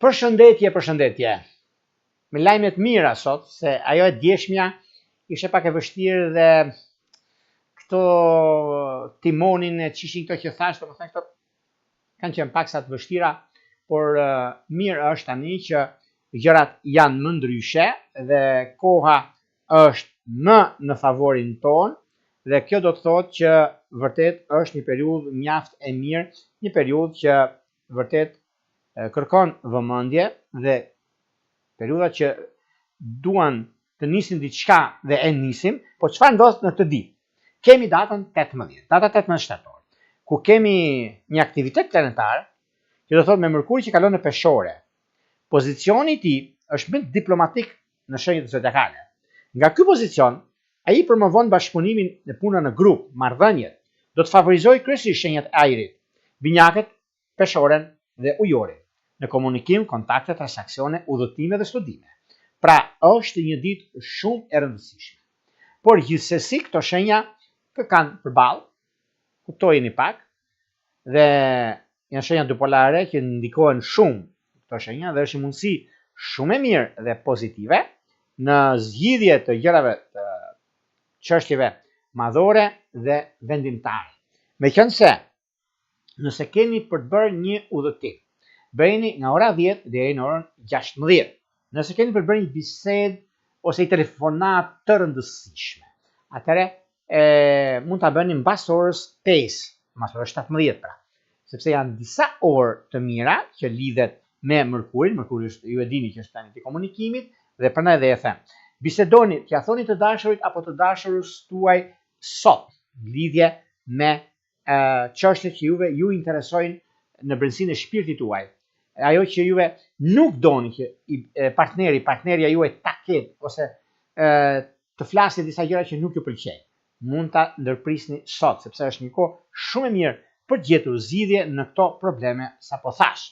Përshëndetje. Me lajme të mira sot, se ajo e djeshmja ishe pak e vështirë dhe këto timonin e qishin këto që thash, domethënë këto kanë qenë paksa të vështira, por mirë është tani që gjërat janë më ndryshe dhe koha është më në favorin ton dhe kjo do të thotë që vërtet është një periudhë mjaft e mirë, një periudhë që vërtet kërkon vëmendje dhe periudha që duan të nisin diçka dhe e nisim, po çfarë ndodh në këtë ditë? Kemi datën 18, data 18 shtator, ku kemi një aktivitet planetar, që do thotë me Mërkuri që kalon në peshore. Pozicioni i tij është më diplomatik në shenjat zodiakale. Nga ky pozicion, ai promovon bashkëpunimin në punën në grup, marrëdhëniet, do të favorizojë kryesisht shenjat e ajrit, binjakët, peshoren dhe ujorin, në komunikim, kontakte, transaksione, udhëtime dhe studime. Pra, është një ditë shumë e rëndësishme. Por gjithsesi këto shenja që kanë përballë, kuptojeni pak, dhe janë shenja dupolare që ndikojnë shumë këto shenja dhe është një mundësi shumë e mirë dhe pozitive në zgjidhje të gjërave të çështjeve madhore dhe vendimtare. Meqense, nëse keni për të bërë një udhëtim, bëjeni nga ora 10 deri në orën 16. Nëse keni për bërë një bisedë ose një telefonat të rëndësishme, atëherë mund ta bëni mbas orës 5, mbas orës 17 pra, sepse janë disa orë të mira që lidhet me Mërkurin. Mërkuri është, ju e dini që është planeti i komunikimit dhe prandaj dhe e them. Bisedoni, t'ia thoni të dashurit apo të dashurës tuaj sot, lidhje me çështjet që ju interesojnë në brendësinë e shpirtit tuaj. Ajo që juve nuk doni që partnerja juaj ta ketë ose të flasë disa gjëra që nuk ju pëlqejnë. Mund ta ndërprisni sot, sepse është një kohë shumë e mirë për të gjetur zgjidhje në këto probleme sapo thash.